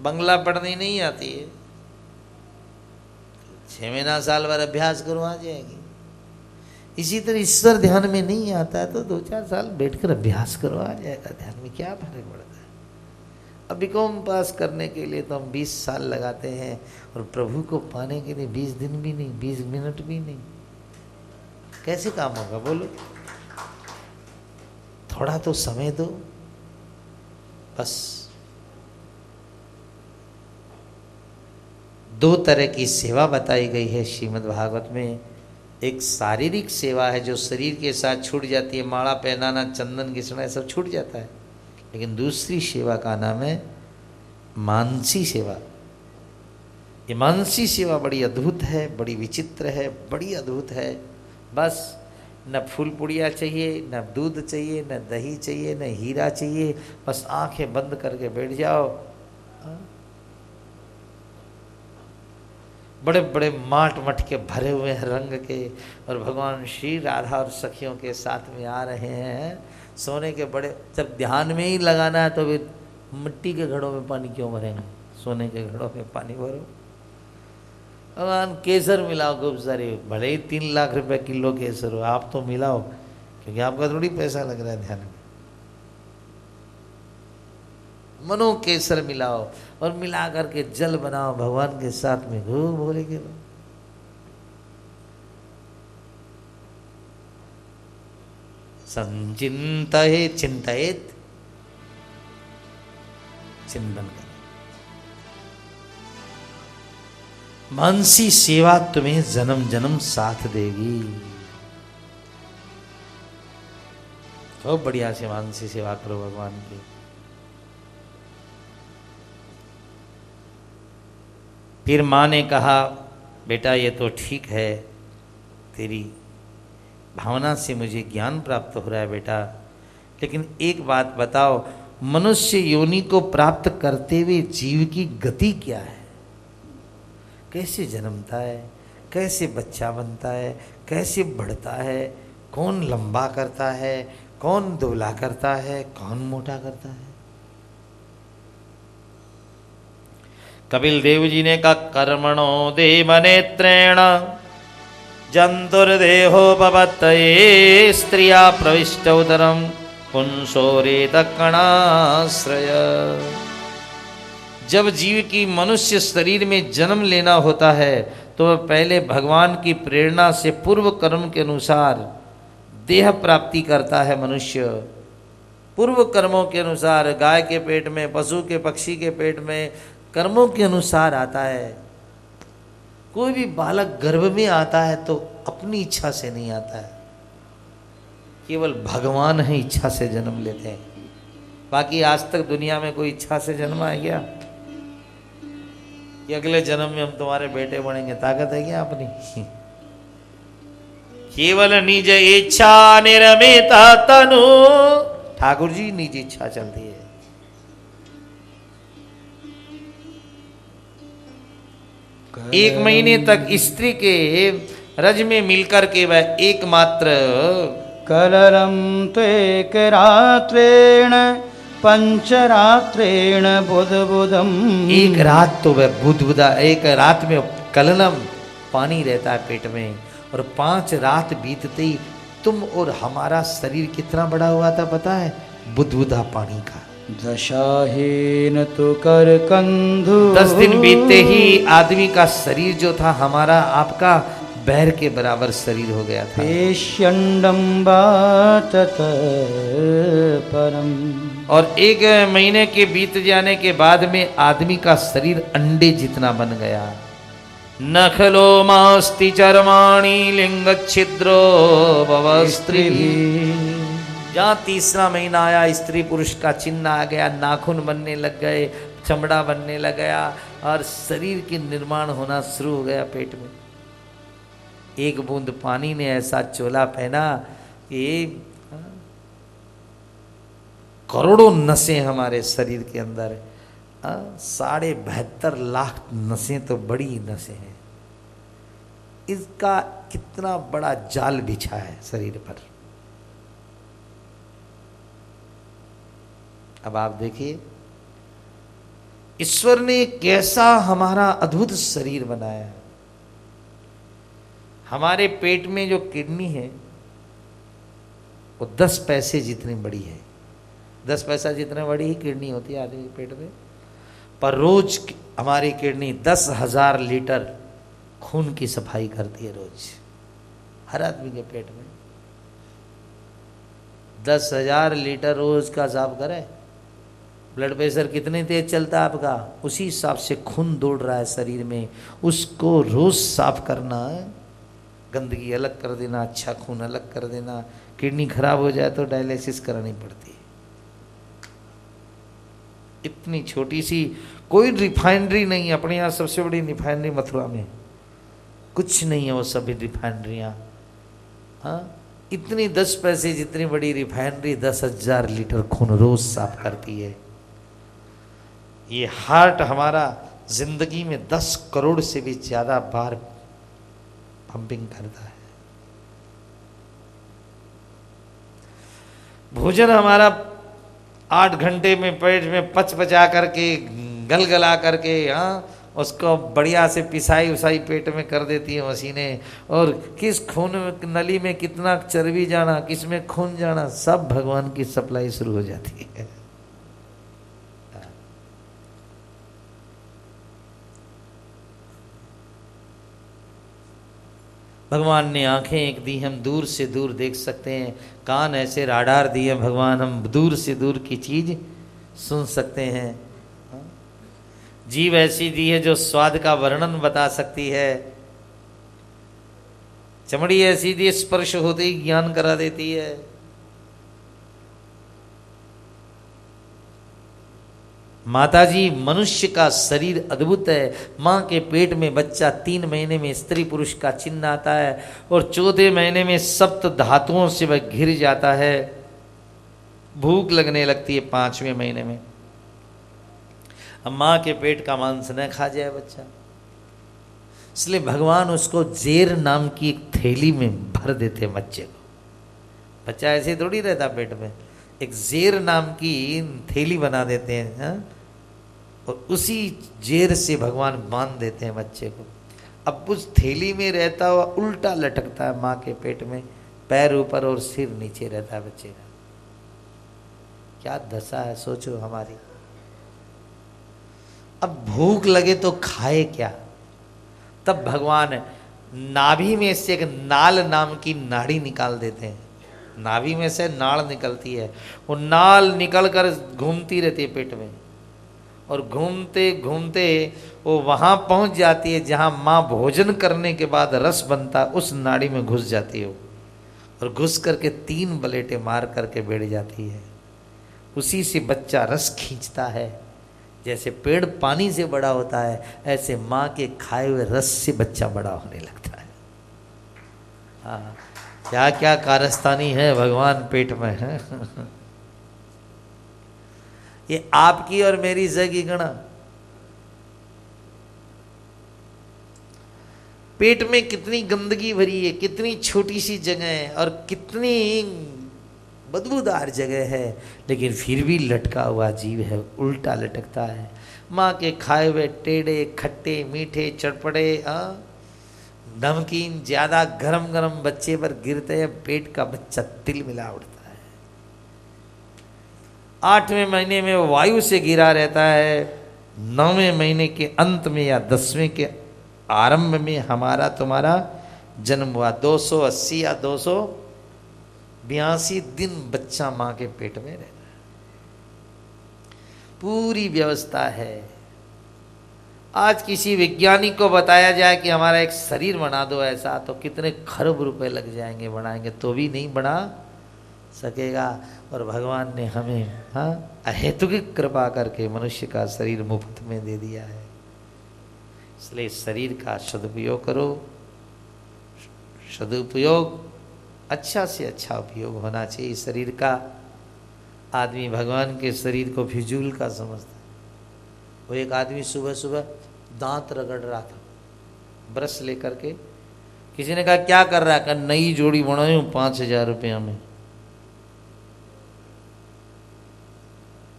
बंगला पढ़नी नहीं आती है, 6 महीना साल भर अभ्यास करो आ जाएगी। इसी तरह ईश्वर ध्यान में नहीं आता है तो 2-4 साल बैठकर अभ्यास करो आ जाएगा ध्यान में, क्या फर्क पड़ता है। अब बीकॉम पास करने के लिए तो हम 20 साल लगाते हैं और प्रभु को पाने के लिए 20 दिन भी नहीं, 20 मिनट भी नहीं। कैसे काम होगा बोलो? थोड़ा तो समय दो बस। 2 तरह की सेवा बताई गई है श्रीमद् भागवत में। एक शारीरिक सेवा है जो शरीर के साथ छूट जाती है, माला पहनाना, चंदन घिसना सब छूट जाता है। लेकिन दूसरी सेवा का नाम है मानसी सेवा। ये मानसी सेवा बड़ी अद्भुत है, बड़ी विचित्र है, बड़ी अद्भुत है। बस न फूल पुड़िया चाहिए, न दूध चाहिए, न दही चाहिए, न हीरा चाहिए, बस आंखें बंद करके बैठ जाओ। बड़े बड़े माट मटके भरे हुए हैं रंग के, और भगवान श्री राधा और सखियों के साथ में आ रहे हैं। सोने के बड़े, जब ध्यान में ही लगाना है तो फिर मिट्टी के घड़ों में पानी क्यों भरेंगे, सोने के घड़ों में पानी भरो। भगवान केसर मिलाओ खूब सारे, भले ही 3 लाख रुपए किलो केसर हो, आप तो मिलाओ, क्योंकि आपका थोड़ी पैसा लग रहा है ध्यान में। मनो केसर मिलाओ और मिला करके जल बनाओ, भगवान के साथ में खूब भोरे के लो। संचिंतये चिंतयेत, चिंतन करें। मानसी सेवा तुम्हें जन्म जन्म साथ देगी। बहुत बढ़िया से मानसी सेवा करो भगवान की। फिर माँ ने कहा, बेटा ये तो ठीक है, तेरी भावना से मुझे ज्ञान प्राप्त हो रहा है बेटा, लेकिन एक बात बताओ, मनुष्य योनि को प्राप्त करते हुए जीव की गति क्या है? कैसे जन्मता है, कैसे बच्चा बनता है, कैसे बढ़ता है, कौन लंबा करता है, कौन दुबला करता है, कौन मोटा करता है? कपिल देव जी ने कहा, कर्मणो देवनेत्रेण जंतुर्देहो भवत्तये स्त्रिया प्रविष्ट उदरम पुंसोरेत कणाश्रय। जब जीव की मनुष्य शरीर में जन्म लेना होता है तो वह पहले भगवान की प्रेरणा से पूर्व कर्म के अनुसार देह प्राप्ति करता है। मनुष्य पूर्व कर्मों के अनुसार गाय के पेट में, पशु के, पक्षी के पेट में कर्मों के अनुसार आता है। कोई भी बालक गर्भ में आता है तो अपनी इच्छा से नहीं आता है, केवल भगवान ही इच्छा से जन्म लेते हैं। बाकी आज तक दुनिया में कोई इच्छा से जन्मा है क्या कि अगले जन्म में हम तुम्हारे बेटे बनेंगे? ताकत है क्या अपनी? केवल निज इच्छा निर्मित तनु, ठाकुर जी निज इच्छा चलती है। एक महीने तक स्त्री के रज में मिलकर के वह एकमात्र कलरम त्वेक रात्रेण पंचरात्रेण बुधबुधम, एक रात तो वह बुधबुधा, एक रात में कललम पानी रहता है पेट में, और 5 रात बीतते ही तुम और हमारा शरीर कितना बड़ा हुआ था पता है? बुधबुधा पानी का। दशाहीन तो कर कंधु, 10 दिन बीतते ही आदमी का शरीर जो था हमारा आपका बैर के बराबर शरीर हो गया था। परम, और 1 महीने के बीत जाने के बाद में आदमी का शरीर अंडे जितना बन गया। नखलो मास्ति चर्माणी लिंग छिद्रो भवस्त्री, जहाँ 3रा महीना आया स्त्री पुरुष का चिन्ह आ गया, नाखून बनने लग गए, चमड़ा बनने लग गया और शरीर के निर्माण होना शुरू हो गया पेट में। 1 बूंद पानी ने ऐसा चोला पहना कि करोड़ों नसें हमारे शरीर के अंदर, 72.5 लाख नसें तो बड़ी नसें हैं। इसका कितना बड़ा जाल बिछा है शरीर पर। अब आप देखिए, ईश्वर ने कैसा हमारा अद्भुत शरीर बनाया है। हमारे पेट में जो किडनी है वो 10 पैसे जितनी बड़ी है। 10 पैसा जितने बड़ी ही किडनी होती है आदमी के पेट में, पर रोज हमारी किडनी 10,000 लीटर खून की सफाई करती है रोज। हर आदमी के पेट में 10,000 लीटर रोज का साफ करे। ब्लड प्रेशर कितने तेज चलता है आपका, उसी हिसाब से खून दौड़ रहा है शरीर में, उसको रोज साफ करना है। गंदगी अलग कर देना, अच्छा खून अलग कर देना। किडनी खराब हो जाए तो डायलिसिस करानी पड़ती है। इतनी छोटी सी कोई रिफाइनरी नहीं है। अपने यहाँ सबसे बड़ी रिफाइनरी मथुरा में, कुछ नहीं है वो सभी रिफाइनरियाँ। हाँ, इतनी 10 पैसे जितनी बड़ी रिफाइनरी 10,000 लीटर खून रोज साफ करती है। ये हार्ट हमारा जिंदगी में 10 करोड़ से भी ज्यादा बार पंपिंग करता है। भोजन हमारा 8 घंटे में पेट में पचा करके गलगला करके, हाँ, उसको बढ़िया से पिसाई उसाई पेट में कर देती है मशीनें। और किस खून में नली में कितना चर्बी जाना, किस में खून जाना, सब भगवान की सप्लाई शुरू हो जाती है। भगवान ने आंखें एक दी, हम दूर से दूर देख सकते हैं। कान ऐसे राडार दिए भगवान, हम दूर से दूर की चीज सुन सकते हैं। जीभ ऐसी दी है जो स्वाद का वर्णन बता सकती है। चमड़ी ऐसी दी, स्पर्श होते ही ज्ञान करा देती है। माताजी, मनुष्य का शरीर अद्भुत है। माँ के पेट में बच्चा 3 महीने में स्त्री पुरुष का चिन्ह आता है और 14 महीने में सप्त धातुओं से वह घिर जाता है। भूख लगने लगती है 5वें महीने में। अब माँ के पेट का मांस न खा जाए बच्चा, इसलिए भगवान उसको जेर नाम की एक थैली में भर देते बच्चे को। बच्चा ऐसे थोड़ी रहता पेट में, एक जेर नाम की थैली बना देते हैं, हाँ? और उसी जेर से भगवान बांध देते हैं बच्चे को। अब उस थैली में रहता हुआ उल्टा लटकता है माँ के पेट में, पैर ऊपर और सिर नीचे रहता है बच्चे का। क्या दशा है सोचो हमारी। अब भूख लगे तो खाए क्या? तब भगवान नाभि में से एक नाल नाम की नाड़ी निकाल देते हैं। नाभि में से नाड़ निकलती है, वो नाल निकल कर घूमती रहती है पेट में, और घूमते घूमते वो वहाँ पहुँच जाती है जहाँ माँ भोजन करने के बाद रस बनता, उस नाड़ी में घुस जाती है और घुस करके 3 बलेटे मार करके बैठ जाती है। उसी से बच्चा रस खींचता है। जैसे पेड़ पानी से बड़ा होता है, ऐसे माँ के खाए हुए रस से बच्चा बड़ा होने लगता है। हाँ, क्या क्या कारस्तानी है भगवान पेट में है। ये आपकी और मेरी जगी गणा। पेट में कितनी गंदगी भरी है, कितनी छोटी सी जगह है और कितनी बदबूदार जगह है, लेकिन फिर भी लटका हुआ जीव है, उल्टा लटकता है। माँ के खाए हुए टेढ़े खट्टे मीठे चटपटे नमकीन ज़्यादा गरम गरम बच्चे पर गिरते हैं, पेट का बच्चा तिल मिला उठता है। 8वें महीने में वायु से घिरा रहता है। 9वें महीने के अंत में या 10वें के आरंभ में हमारा तुम्हारा जन्म हुआ। 280 या 282 दिन बच्चा माँ के पेट में रहता है। पूरी व्यवस्था है। आज किसी वैज्ञानिक को बताया जाए कि हमारा एक शरीर बना दो ऐसा, तो कितने खरब रुपए लग जाएंगे, बनाएंगे तो भी नहीं बना सकेगा। और भगवान ने हमें अहेतुक कृपा करके मनुष्य का शरीर मुफ्त में दे दिया है। इसलिए शरीर का सदुपयोग करो। सदुपयोग, अच्छा से अच्छा उपयोग होना चाहिए शरीर का। आदमी भगवान के शरीर को फिजूल का समझता है। वो एक आदमी सुबह सुबह दांत रगड़ रहा था ब्रश लेकर के। किसी ने कहा क्या कर रहा है? कहा नई जोड़ी बनाई हूँ 5,000 रुपया में।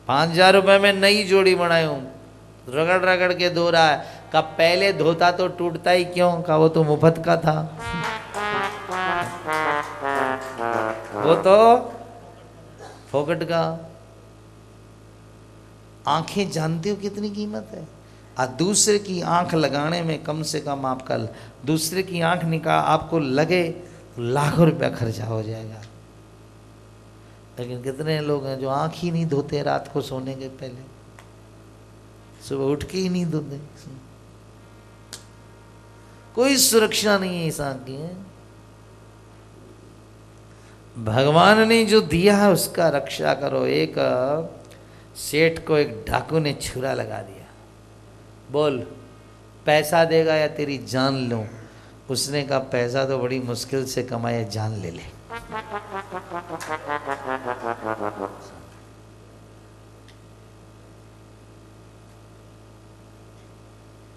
5,000 रुपये में नई जोड़ी बनाई हूँ। रगड़ रगड़ के धो रहा है। का पहले धोता तो टूटता ही क्यों? का वो तो मुफ्त का था, वो तो फोकट का। आंखें जानते हो कितनी कीमत है? और दूसरे की आंख लगाने में कम से कम आपका, दूसरे की आंख निकाल आपको लगे लाखों रुपया खर्चा हो जाएगा। लेकिन कितने लोग हैं जो आंख ही नहीं धोते रात को सोने के पहले, सुबह उठ के ही नहीं धोते। कोई सुरक्षा नहीं है इस आंख की। भगवान ने जो दिया है उसका रक्षा करो। एक सेठ को एक डाकू ने छुरा लगा दिया, बोल पैसा देगा या तेरी जान लूं? उसने कहा पैसा तो बड़ी मुश्किल से कमाया, जान ले ले।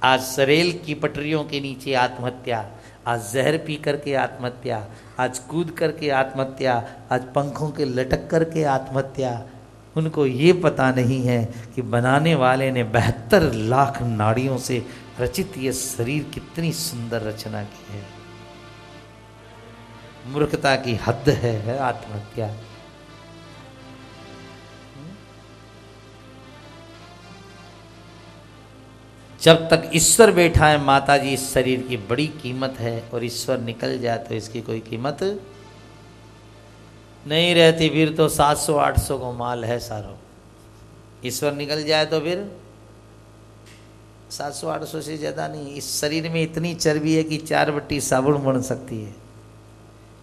आज सरेल की पटरियों के नीचे आत्महत्या, आज जहर पी करके आत्महत्या, आज कूद करके आत्महत्या, आज पंखों के लटक करके आत्महत्या। उनको ये पता नहीं है कि बनाने वाले ने 72 लाख नाड़ियों से रचित ये शरीर कितनी सुंदर रचना की है। मूर्खता की हद है आत्महत्या। जब तक ईश्वर बैठा है माता जी, इस शरीर की बड़ी कीमत है, और ईश्वर निकल जाए तो इसकी कोई कीमत नहीं रहती। फिर तो 700-800 को माल है सारो। ईश्वर निकल जाए तो फिर 700-800 से ज़्यादा नहीं। इस शरीर में इतनी चर्बी है कि 4 बट्टी साबुन बन सकती है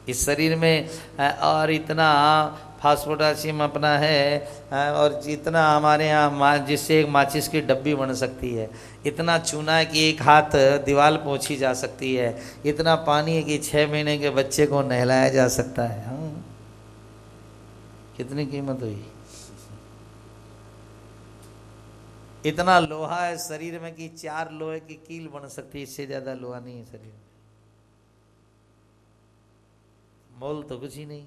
इस शरीर में, और इतना फास्फोटासियम अपना है, और जितना हमारे यहाँ जिससे एक माचिस की डब्बी बन सकती है। इतना चूना है कि एक हाथ दीवार पोंछी जा सकती है। इतना पानी है कि 6 महीने के बच्चे को नहलाया जा सकता है। हाँ, कितनी कीमत हुई। इतना लोहा है शरीर में कि 4 लोहे की कील बन सकती है, इससे ज्यादा लोहा नहीं है शरीर। मोल तो कुछ ही नहीं,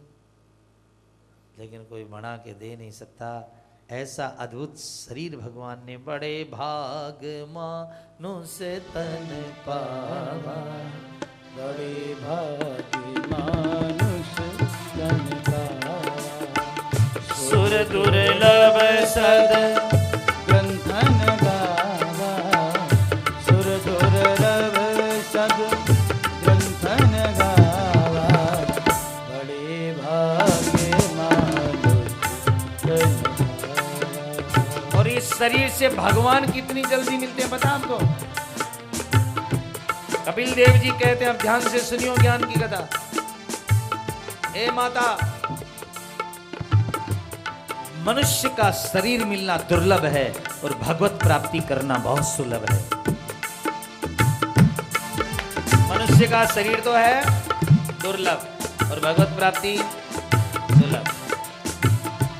लेकिन कोई बना के दे नहीं सकता। ऐसा अद्भुत शरीर भगवान ने, बड़े भाग मानुष तन पावा, बड़े भाग्य मानुष तन पावा, सुर दुर्लभ सद ग्रंथन गावा, सुर दुर्लभ सद ग्रंथन गावा, बड़े भाग्य मानुष तन पावा। और इस शरीर से भगवान कितनी जल्दी मिलते हैं पता आपको? कपिल देव जी कहते हैं, अब ध्यान से सुनियो ज्ञान की कथा। ए माता, मनुष्य का शरीर मिलना दुर्लभ है और भगवत प्राप्ति करना बहुत सुलभ है। मनुष्य का शरीर तो है दुर्लभ और भगवत प्राप्ति सुलभ।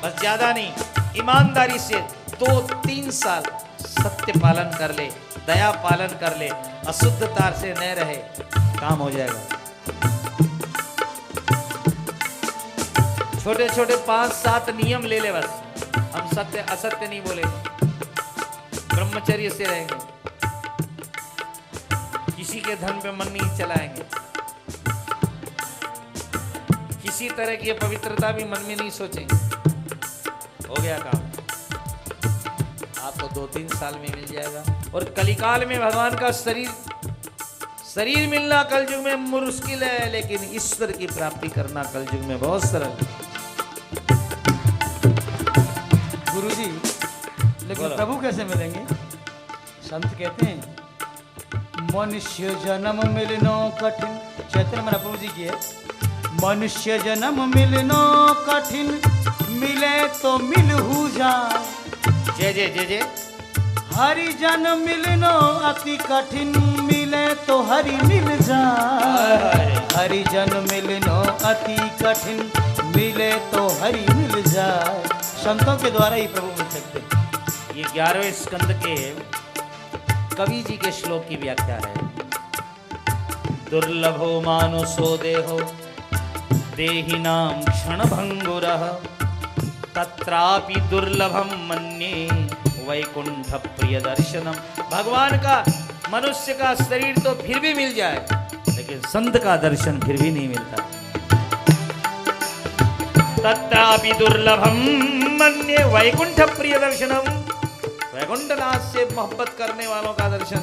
बस ज्यादा नहीं, ईमानदारी से 2-3 साल सत्य पालन कर ले, दया पालन कर ले, अशुद्धता से न रहे, काम हो जाएगा। छोटे छोटे 5-7 नियम ले ले बस। हम सत्य असत्य नहीं बोलेंगे, ब्रह्मचर्य से रहेंगे, किसी के धन पे मन नहीं चलाएंगे, किसी तरह की पवित्रता भी मन में नहीं सोचेंगे, हो गया काम। आपको 2-3 साल में मिल जाएगा। और कलिकाल में भगवान का शरीर मिलना कलयुग में मुश्किल है, लेकिन ईश्वर की प्राप्ति करना कलयुग में बहुत सरल है। गुरुजी, लेकिन प्रभु कैसे मिलेंगे? संत कहते हैं, मनुष्य जन्म मिलनो कठिन। चैतन्य महाप्रभु जी की है, मनुष्य जन्म मिलनो कठिन, मिले तो मिलहु जाए। जय जय जय जय। हरि जन मिलनो अति कठिन, मिले तो हरि मिल जाए। हरि जन मिलनो अति कठिन, मिले तो हरि मिल जाए। संतों के द्वारा ही प्रभु मिल सकते हैं। ये 11वें स्कंद के कवि जी के श्लोक की व्याख्या है। दुर्लभो मानुषो देहो देहिनां क्षण भंगुरः, तत्रापि दुर्लभम मन्ये वैकुंठ प्रिय दर्शनम। भगवान का मनुष्य का शरीर तो फिर भी मिल जाए, लेकिन संत का दर्शन फिर भी नहीं मिलता। तत्रापि दुर्लभम मन्ये वैकुंठ प्रिय दर्शनम। वैकुंठनाथ से मोहब्बत करने वालों का दर्शन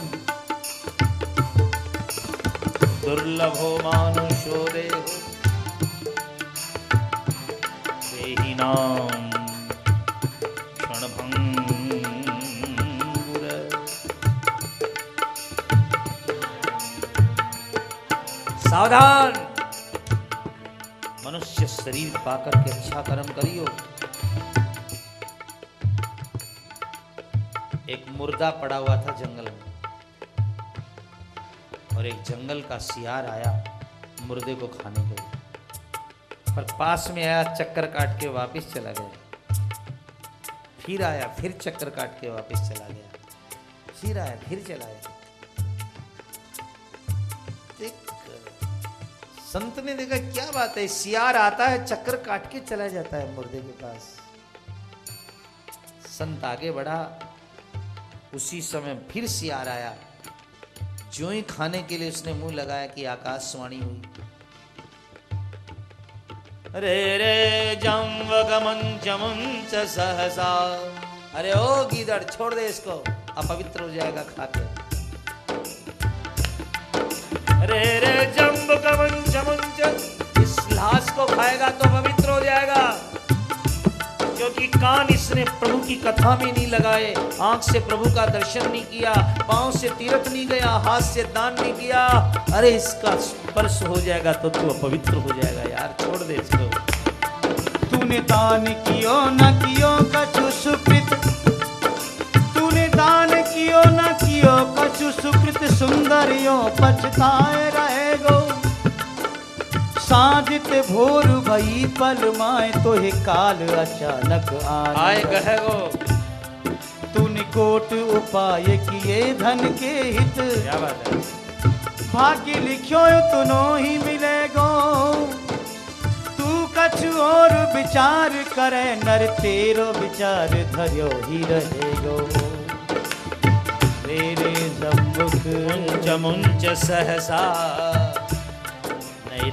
दुर्लभो मानुषो देहो देहिनां क्षणभंगुर। सावधान, मनुष्य शरीर पाकर के अच्छा कर्म करियो। एक मुर्दा पड़ा हुआ था जंगल में, और एक जंगल का सियार आया मुर्दे को खाने के लिए, पर पास में आया, चक्कर काट के वापस चला गया। फिर आया, फिर चक्कर काट के वापस चला गया। फिर आया, फिर चला गया। संत ने देखा क्या बात है, सियार आता है, चक्कर काट के चला जाता है मुर्दे के पास। संत आगे बढ़ा, उसी समय फिर सियार आया। ज्यों ही खाने के लिए उसने मुंह लगाया कि आकाशवाणी हुई, रे रे जम्वगमं जमुंच सहसा। अरे ओ गीदड़, छोड़ दे इसको, अपवित्र हो जाएगा खाके। रे रे जम्वगमं जमुंच, इस लाश को खाएगा तो पवित्र हो जाएगा, क्योंकि कान इसने प्रभु की कथा में नहीं लगाए, आंख से प्रभु का दर्शन नहीं किया, पांव से तीर्थ नहीं गया, हाथ से दान नहीं किया। अरे इसका स्पर्श हो जाएगा तो तू अपवित्र हो जाएगा यार, छोड़ दे इसको। तूने दान कियो न कियो कछु सुकृत, तूने दान कियो न कियो कछु सुकृत, सुंदरियो पछताए रहेगो। साजित भोर भई पल माए, तो हे काल अचानक आए कहेगो। तूने कोट उपाय किए धन के हित, क्या बात है। भाग्य लिखियो तुनो ही मिलेगो। तू कछु और विचार करे, नर तेरो विचार धर्यो ही रहेगो। रे रे जम्बुक मुंच मुंच सहसा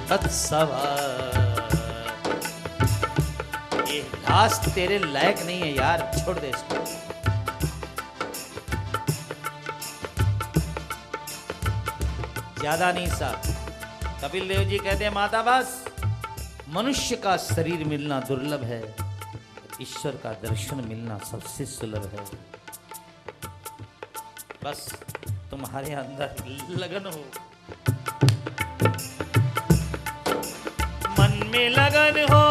तत्सवा। ये घास तेरे लायक नहीं है यार, छोड़ दे इसको। ज्यादा नहीं साहब। कपिल देव जी कहते हैं, माता बस मनुष्य का शरीर मिलना दुर्लभ है, ईश्वर का दर्शन मिलना सबसे सुलभ है। बस तुम्हारे अंदर लगन हो, मन में लगन हो,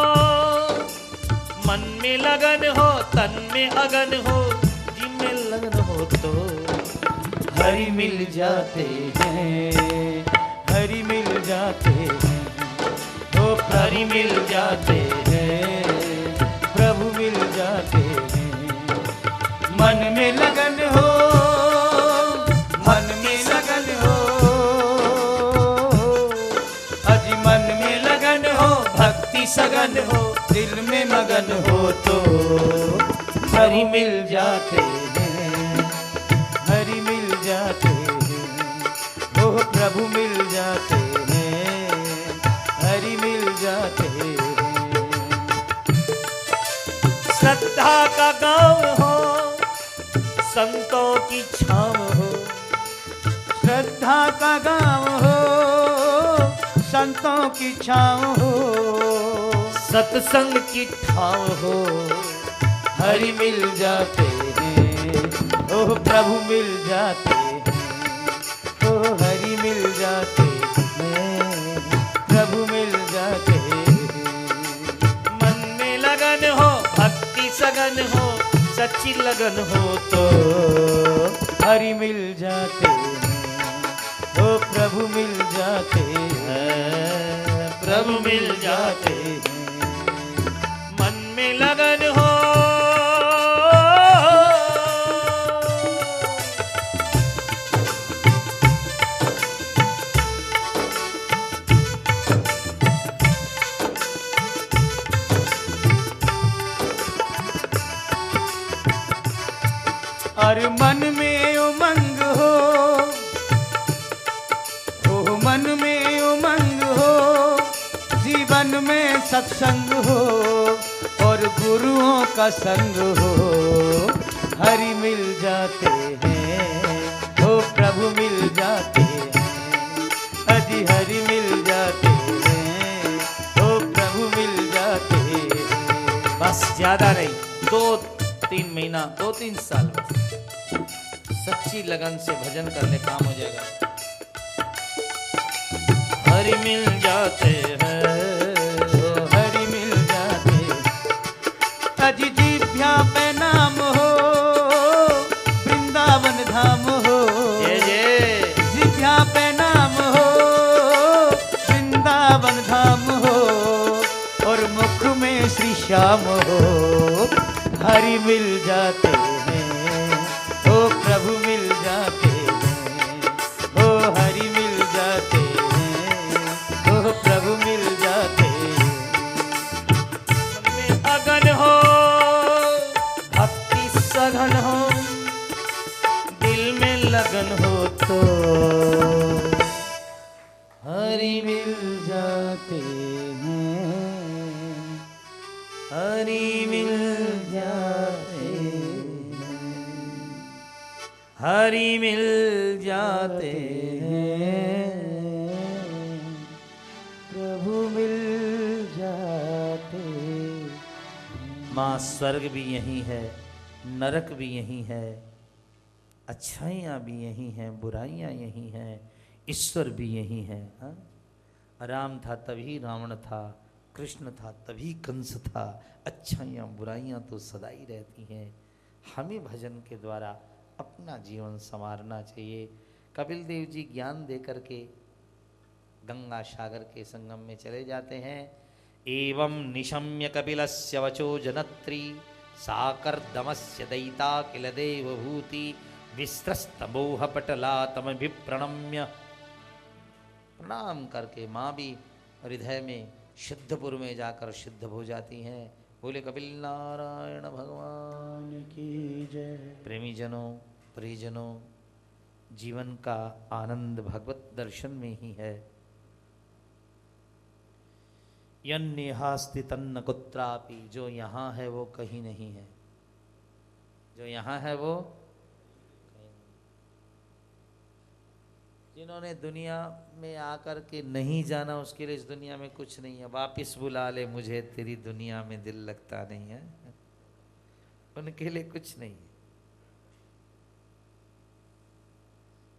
मन में लगन हो, तन में अगन हो, जी में लगन हो तो हरि मिल जाते हैं, हरि मिल जाते हैं, ओ हरि मिल जाते हैं, प्रभु मिल जाते हैं। मन में लगन हो, मन में लगन हो, अजी मन में लगन हो, भक्ति सगन हो, दिल में मगन हो तो हरि मिल जाते हैं, हरि मिल जाते हैं, ओह प्रभु मिल जाते हैं, हरि मिल जाते हैं। श्रद्धा का गाँव हो, संतों की छाँव हो, श्रद्धा का गाँव हो, संतों की छाँव हो, सत्संग की ठाव हो, हरि मिल जाते हैं, ओह प्रभु मिल जाते हैं, ओह हरि मिल जाते हैं, प्रभु मिल जाते हैं। मन में लगन हो, भक्ति सगन हो, सच्ची लगन हो तो हरि मिल जाते हैं, ओ प्रभु मिल जाते हैं, प्रभु मिल जाते हैं। मन में लगन हो, हर मन में उमंग हो, मन में उमंग हो, जीवन में सत्संग हो और गुरुओं का संग हो। हरि मिल जाते हैं, ओ प्रभु मिल जाते हैं, अजी हरि मिल जाते हैं, ओ प्रभु मिल जाते हैं। बस ज्यादा नहीं, 2-3 महीना, 2-3 साल बस सच्ची लगन से भजन कर ले, काम हो जाएगा। हरि मिल जाते हैं, हरि मिल जाते, अजी जिभ्या पे नाम हो, वृंदावन धाम हो। जिभ्या पे नाम हो, वृंदावन धाम हो और मुख में श्री श्याम हो। हरि मिल जाते हैं, ओ प्रभु मिल जाते हैं, ओ हरि मिल जाते हैं, ओ प्रभु मिल जाते हैं। में अगन हो, भक्ति सघन हो, दिल में लगन हो तो हरि मिल जाते हैं, हरि मिल जाते हैं, हरि मिल जाते हैं, प्रभु मिल जाते। माँ स्वर्ग भी यही है, नरक भी यही है, अच्छाइयाँ भी यही हैं, बुराइयाँ यही हैं, ईश्वर भी यही है। हाँ? राम था तभी रावण था, कृष्ण था तभी कंस था। अच्छाइयाँ बुराइयाँ तो सदा ही रहती हैं। हमें भजन के द्वारा अपना जीवन संवारना चाहिए। कपिल देव जी ज्ञान दे करके गंगा सागर के संगम में चले जाते हैं। एवं निशम्य कपिलस्य वचो जनत्री साकर्दमस्य दयिता किल देवभूति विस्त्रस्तमोह पटला तमभिप्रणम्य। प्रणाम करके माँ भी हृदय में सिद्धपुर में जाकर सिद्ध हो जाती हैं। बोले कपिल नारायण भगवान की जय। प्रेमी जनों, परिजनों, जीवन का आनंद भगवत दर्शन में ही है। यन्नेहास्ति तन्न कुत्रापि, जो यहाँ है वो कहीं नहीं है, जो यहाँ है वो कहीं नहीं। जिन्होंने दुनिया में आकर के नहीं जाना उसके लिए इस दुनिया में कुछ नहीं है। वापिस बुला ले मुझे तेरी दुनिया में दिल लगता नहीं है, उनके लिए कुछ नहीं है।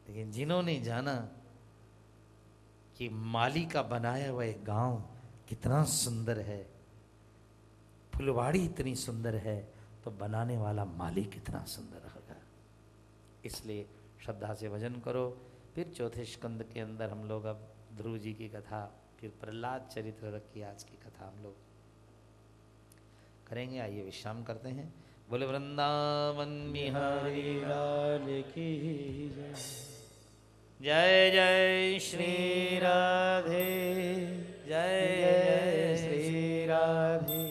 लेकिन जिन्होंने जाना कि माली का बनाया हुआ एक गांव कितना सुंदर है, फुलवाड़ी इतनी सुंदर है, तो बनाने वाला माली कितना सुंदर होगा। इसलिए श्रद्धा से भजन करो। फिर चौथे स्कंद के अंदर हम लोग अब ध्रुव जी की कथा, फिर प्रहलाद चरित्र की आज की कथा हम लोग करेंगे। आइए विश्राम करते हैं। बोले वृंदावन बिहारी लाल की जय। जय जय श्री राधे, जय जय श्री राधे,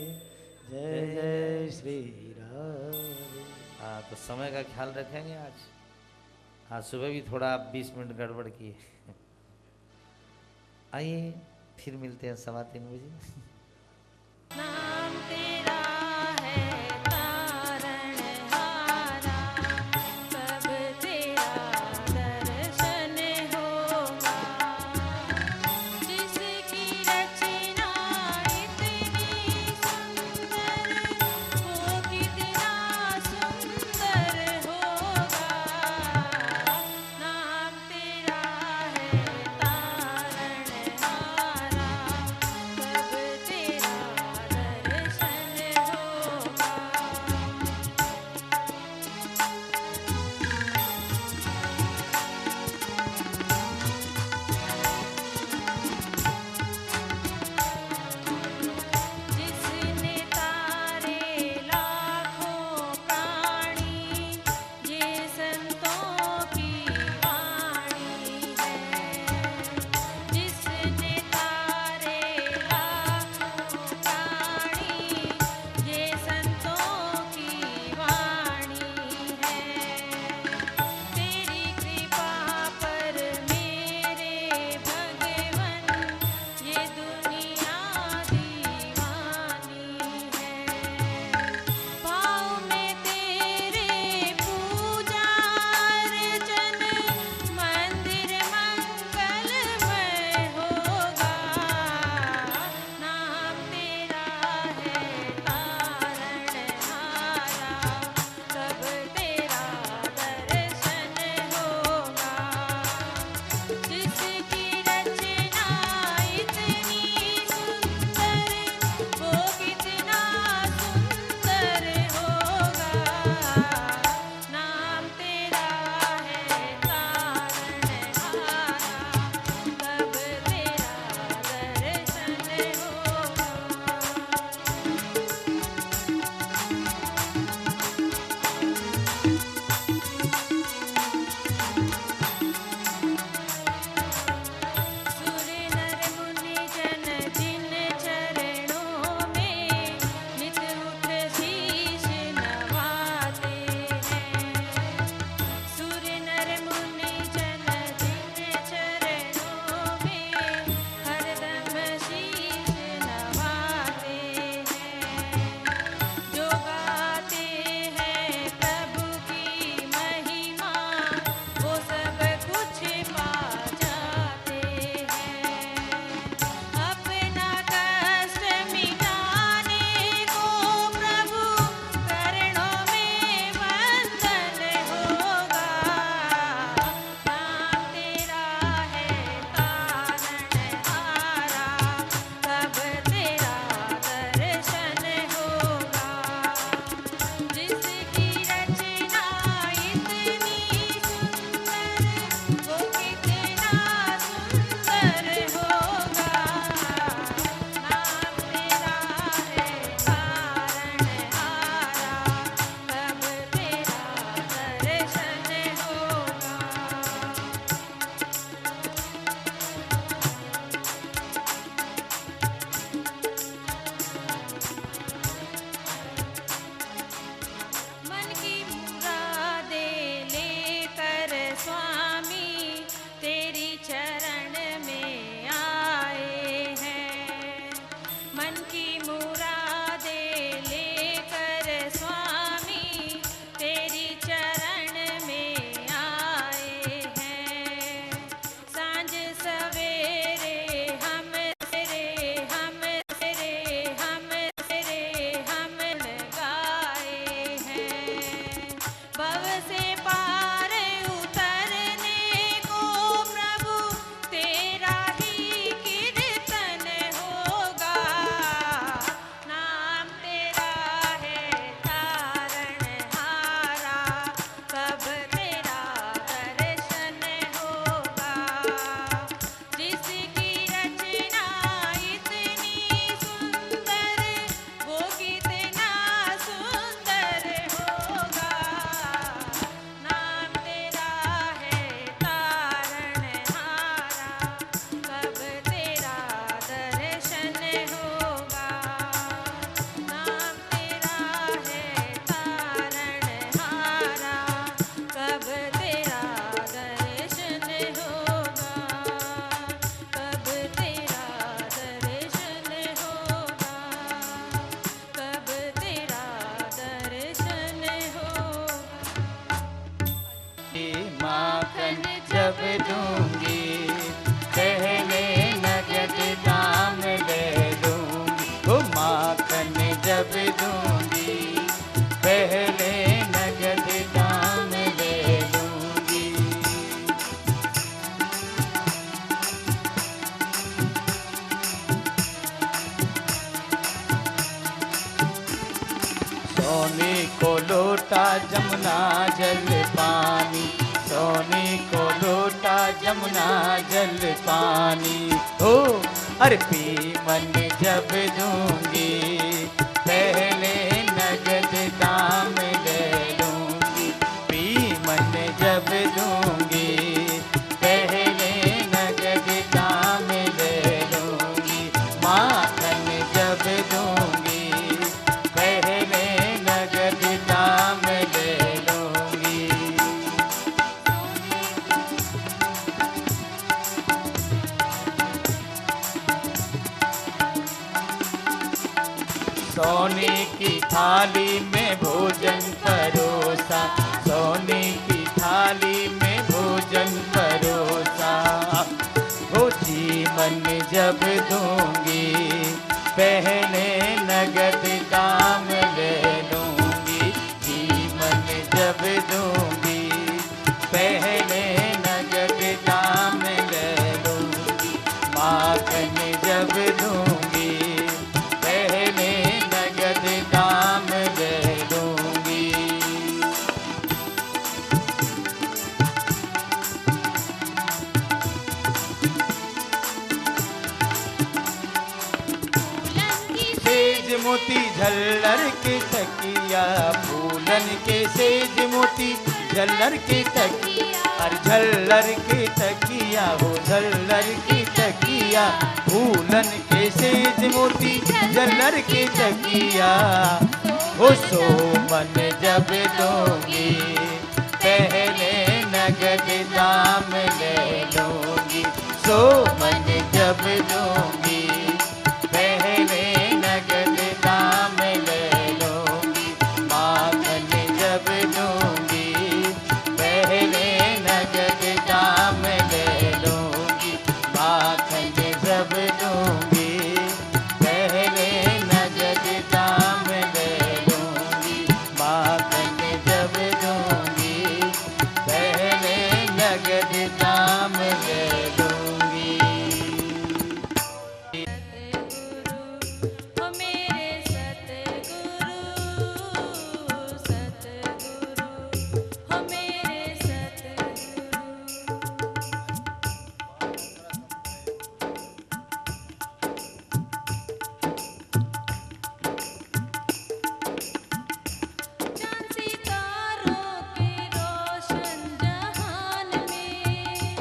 जय जय श्री राधे। हाँ, तो समय का ख्याल रखेंगे आज। हाँ, सुबह भी थोड़ा 20 मिनट गड़बड़ किए। आइए फिर मिलते हैं 3:15 बजे। नाम तेरा है तारणहारा, कब तेरा दर्शन होगा। जिसकी रचना इतनी सुंदर, वो कितना सुंदर होगा। नाम तेरा है तारणहारा, कब तेरा दर्शन जब दूंगी, पहले नगद दाम ले लूंगी। ओ माखन जब दूंगी, पहले नगद दाम ले लूंगी। सोने को लोटा जमुना जल पानी, सोने को लोटा जमुना जल पानी। हो अरे पी मन जब दूंगी, पहले नगद दाम ले लूंगी। पी मन जब दूंगी, पहले नगद दाम ले लूंगी। माखन जब दूंगी, पहले नगद दाम ले लूंगी। सोने की थाली में भोजन परोसा, सोने की थाली में भोजन परोसा। वो जीवन जब दूंगी, पहले नगद दाम ले लूंगी। जीवन जब दूंगी, पहले नगद दाम ले लूंगी। माखन जब दूंगी, पहले नगद दाम ले लूंगी। फूलन की सेज मोती झल्लर के तकिया, फूलन के सेज मोती झल्लर के तकिया। और झल्लर के तकिया हो झल्लर के तकिया, फूलन के सेज मोती झल्लर के तकिया। हो सो मन जब दूंगी, पहले नगद दाम ले लूंगी। सो मन जब दूंगी, पहले नगद दाम ले लूंगी। माखन जब दूंगी, पहले नगद दाम ले लूंगी। माखन जब दूंगी, पहले नगद दाम ले लूंगी। माखन जब दूंगी, पहले नगद दाम ले लूंगी। सतगुरु, ओ मेरे सतगुरु, सतगुरु, ओ मेरे सतगुरु। चाँद सितारों के रोशन जहान में,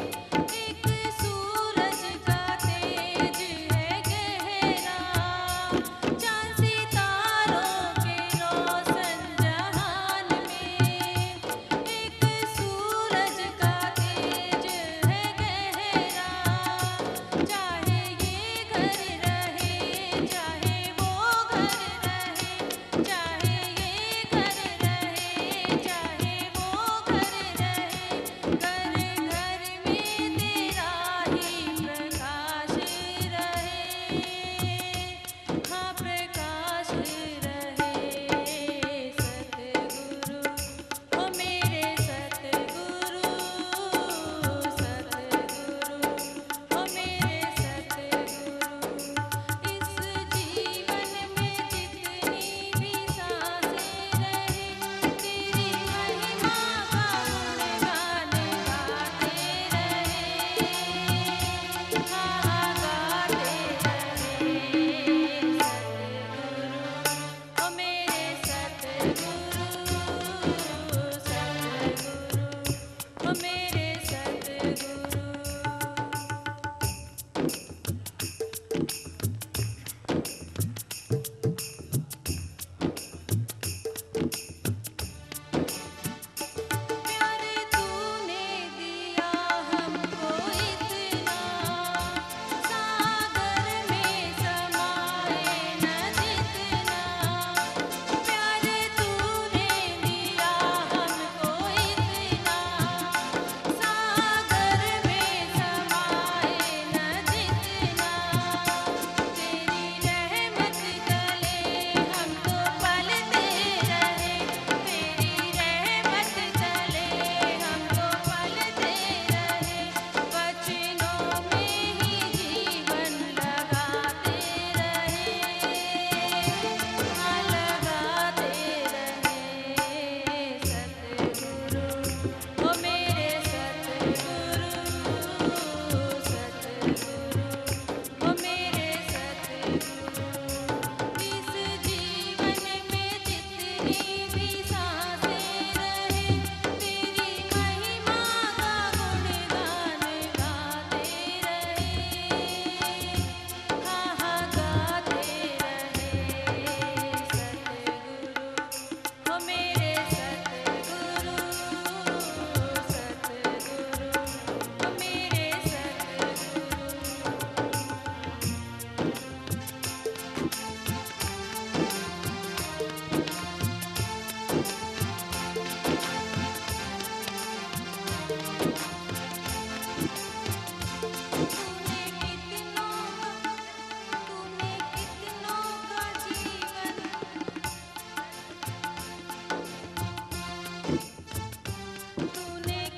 तूने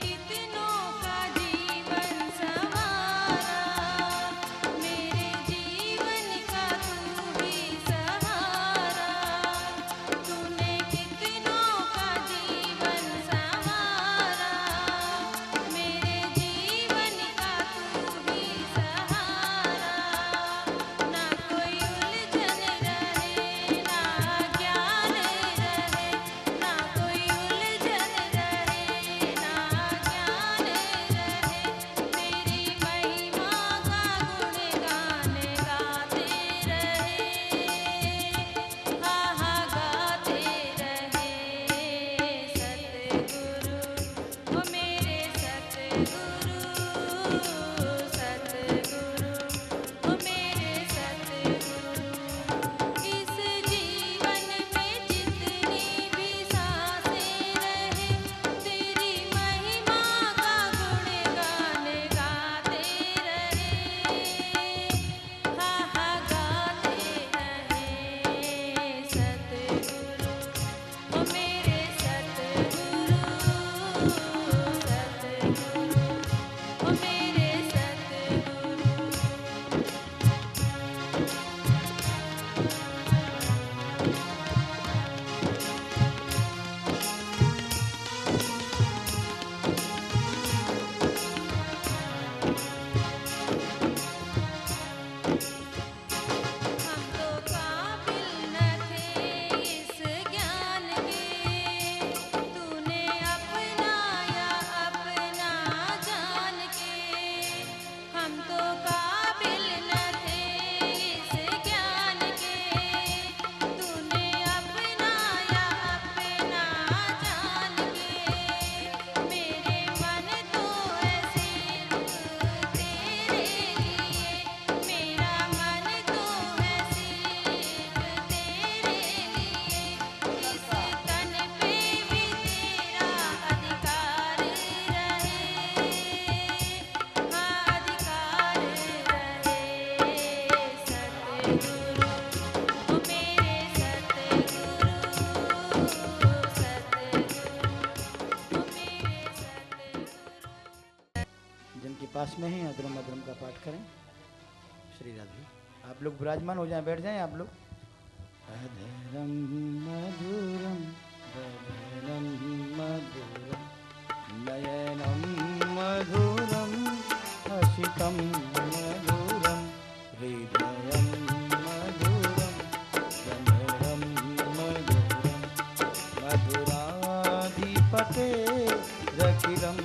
कितनों का जीवन संवारा, मेरे जीवन का तू ही सहारा। तूने कितनों का जीवन संवारा, मेरे जीवन का तू ही सहारा। ना कोई उलझन रहे, ना ज्ञान रहे, ना कोई उलझन रहे, ना ज्ञान रहे। मेरी महिमा का गुणगान गाते रहे, हा हा गाते रहे। सतगुरु ओ मेरे सतगुरु, सतगुरु ओ मेरे सतगुरु। इस जीवन में जितनी भी सांसें रहे, तेरी महिमा का गुणगान गाते रहे, हा हा गाते रहे। सतगुरु ओ मेरे सतगुरु, सतगुरु ओ मेरे सतगुरु। हम तो काबिल न थे इस ज्ञान के, तूने अपनाया अपना जान के। हम तो काबिल न थे इस ज्ञान के, तूने अपनाया अपना जान के। मेरे मन तो है सिर्फ तेरे लिए, मेरा मन तो है सिर्फ तेरे लिए। इस तन पे भी तेरा अधिकार रहे, हाँ अधिकार रहे। सतगुरु ओ मेरे सतगुरु, सतगुरु ओ मेरे सतगुरु। जिनके पास में है अधरम अधरम का पाठ करें। श्री राधे। आप लोग विराजमान हो जाएं, बैठ जाएं आप लोग। अधरम मधुरम, बदनम मधुरम, नयनम मधुरम, हसितम मधुरम, हृदयम मधुरम, रमरम मधुरम, मधुराधिपते रखिलम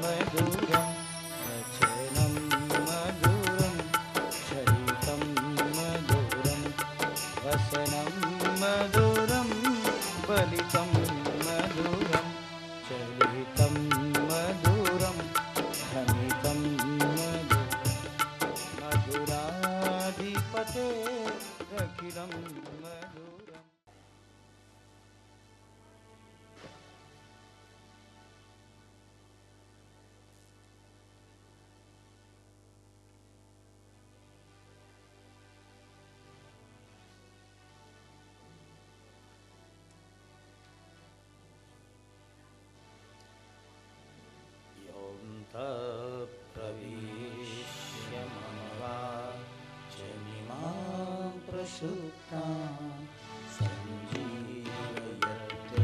मधुरम, वचनम मधुरम, चरितम मधुरम, वसनं मधुरं, बलितं मधुरं, चलितं मधुरं, भ्रमितं मधुरं, मधुराधिपते रखिलं मधुरम्। प्रविश्य मम वाचमिमां प्रसुप्तां सञ्जीवयत्य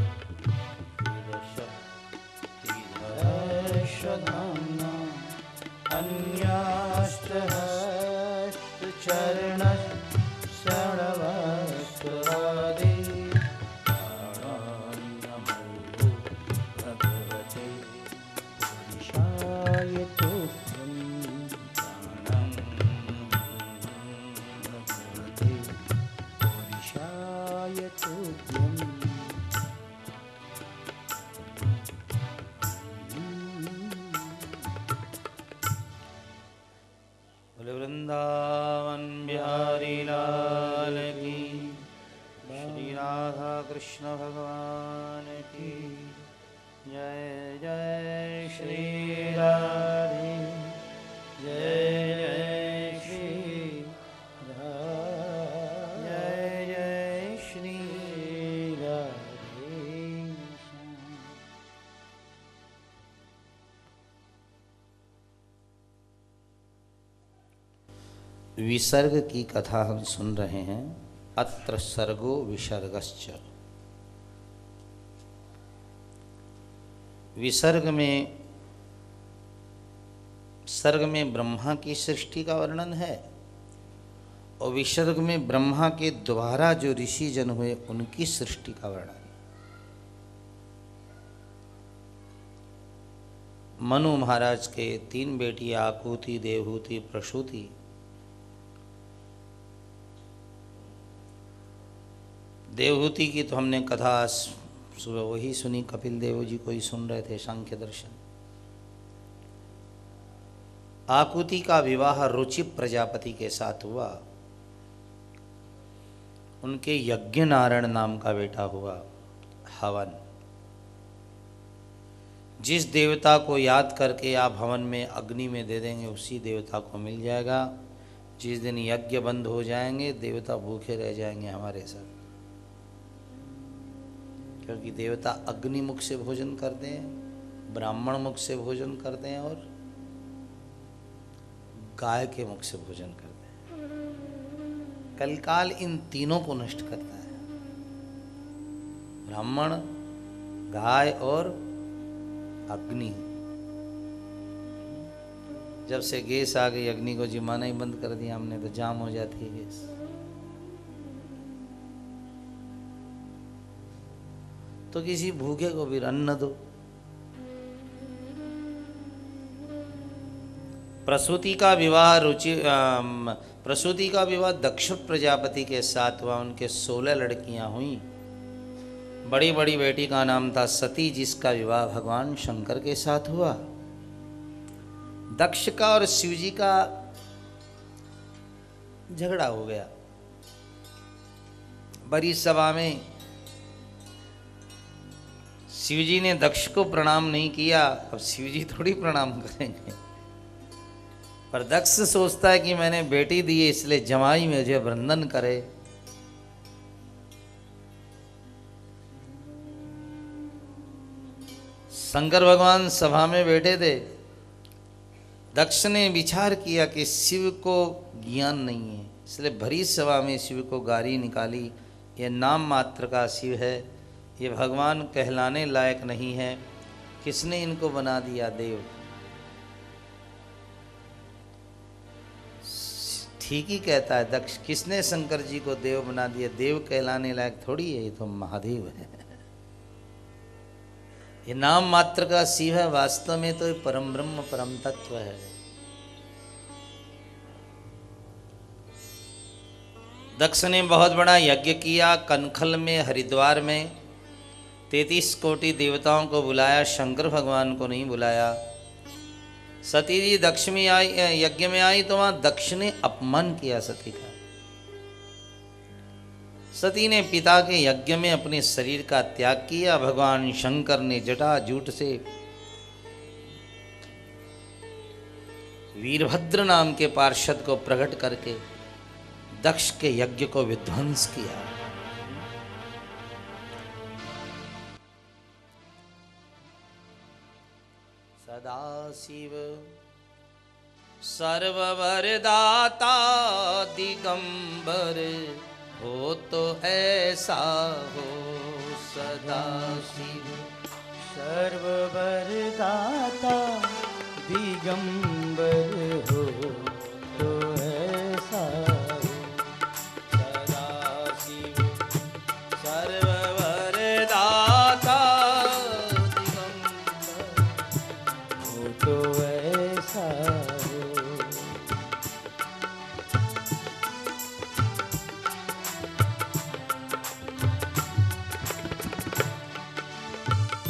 चिरशक्तिधरश्वधाम्ना अन्यास्तहस्तचरणश्रवणवस्त्रादि बोले वृंदावन बिहारी लाल की, श्री राधा कृष्ण भगवान की जय। जय श्री विसर्ग की कथा हम सुन रहे हैं। अत्र सर्गो विसर्गश्च। विसर्ग में, सर्ग में ब्रह्मा की सृष्टि का वर्णन है और विसर्ग में ब्रह्मा के द्वारा जो ऋषि जन हुए उनकी सृष्टि का वर्णन। मनु महाराज के 3 बेटी आकुति, देवहूति, प्रसूति। देवहूति की तो हमने कथा सुबह वही सुनी, कपिल देव जी को ही सुन रहे थे, सांख्य दर्शन। आकुति का विवाह रुचि प्रजापति के साथ हुआ। उनके यज्ञ नारायण नाम का बेटा हुआ हवन। जिस देवता को याद करके आप हवन में अग्नि में दे देंगे उसी देवता को मिल जाएगा। जिस दिन यज्ञ बंद हो जाएंगे देवता भूखे रह जाएंगे हमारे साथ, क्योंकि देवता अग्नि मुख से भोजन करते हैं, ब्राह्मण मुख से भोजन करते हैं और गाय के मुख से भोजन करते हैं। कलकाल इन तीनों को नष्ट करता है, ब्राह्मण, गाय और अग्नि। जब से गैस आ गई, अग्नि को जिमाना ही बंद कर दिया हमने, तो जाम हो जाती है गैस। तो किसी भूखे को भी अन्न दो। प्रसूति का विवाह दक्ष प्रजापति के साथ हुआ। उनके 16 लड़कियां हुई। बड़ी बड़ी बेटी का नाम था सती, जिसका विवाह भगवान शंकर के साथ हुआ। दक्ष का और शिवजी का झगड़ा हो गया। बड़ी सभा में शिवजी ने दक्ष को प्रणाम नहीं किया। अब शिवजी थोड़ी प्रणाम करेंगे, पर दक्ष सोचता है कि मैंने बेटी दी है इसलिए जमाई मुझे वंदन करे। शंकर भगवान सभा में बैठे थे। दक्ष ने विचार किया कि शिव को ज्ञान नहीं है, इसलिए भरी सभा में शिव को गाली निकाली। यह नाम मात्र का शिव है, ये भगवान कहलाने लायक नहीं है। किसने इनको बना दिया? देव। ठीक ही कहता है दक्ष, किसने शंकर जी को देव बना दिया? देव कहलाने लायक थोड़ी है, ये तो महादेव है। ये नाम मात्र का शिव है, वास्तव में तो ये परम ब्रह्म परम तत्व है। दक्ष ने बहुत बड़ा यज्ञ किया। कनखल में, हरिद्वार में 33 कोटि देवताओं को बुलाया, शंकर भगवान को नहीं बुलाया। सती जी दक्ष में आई, यज्ञ में आई तो वहां दक्ष ने अपमान किया सती का। सती ने पिता के यज्ञ में अपने शरीर का त्याग किया। भगवान शंकर ने जटाजूट से वीरभद्र नाम के पार्षद को प्रकट करके दक्ष के यज्ञ को विध्वंस किया। सदाशिव सर्ववरदाता दिगंबर हो तो ऐसा हो। सदाशिव सर्ववरदाता दिगंबर हो तो ऐसा हो। सदाशिव सर्ववरदाता दिगंबर हो तो ऐसा हो।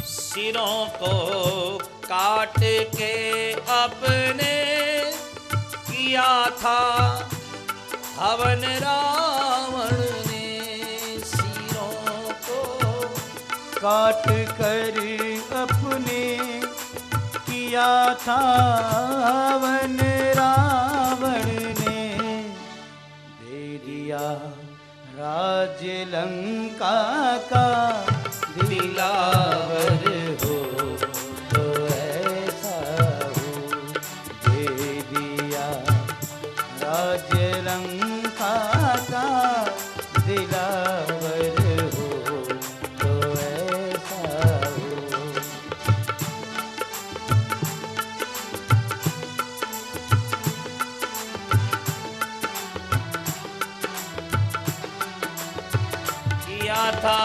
सिरों को काट के अपने किया था हवन रावण ने। सिरों को काट कर अपने किया था हवन रावण ने। दे दिया राज लंका का दिलावर हो तो ऐसा हो। दे दिया राज था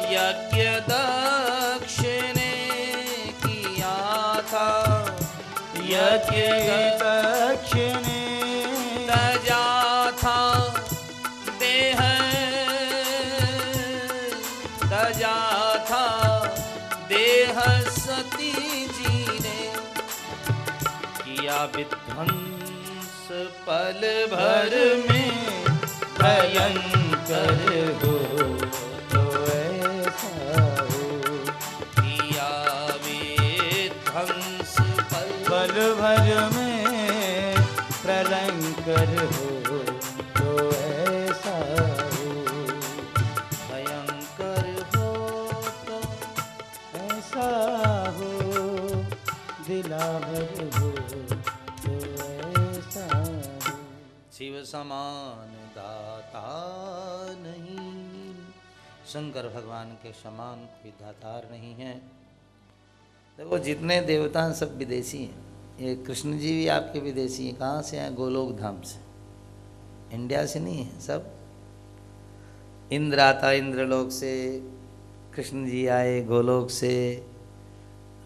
यज्ञ दक्ष ने किया था, यज्ञ दक्ष ने तजा था देह, तजा था देह सती जी ने, किया विध्वंस पल भर में भयंकर हो तो ऐसा हो, किया विध्वंस पल भर में प्रलंकर हो तो ऐसा हो, भयंकर हो तो ऐसा हो, दिलावर हो तो ऐसा हो। शिव समान दाता नहीं, शंकर भगवान के समान कोई दातार नहीं है। देखो जितने देवता हैं सब विदेशी हैं। ये कृष्ण जी भी आपके विदेशी हैं। कहाँ से हैं? गोलोक धाम से, इंडिया से नहीं है। सब इंद्र आता इंद्रलोक से, कृष्ण जी आए गोलोक से,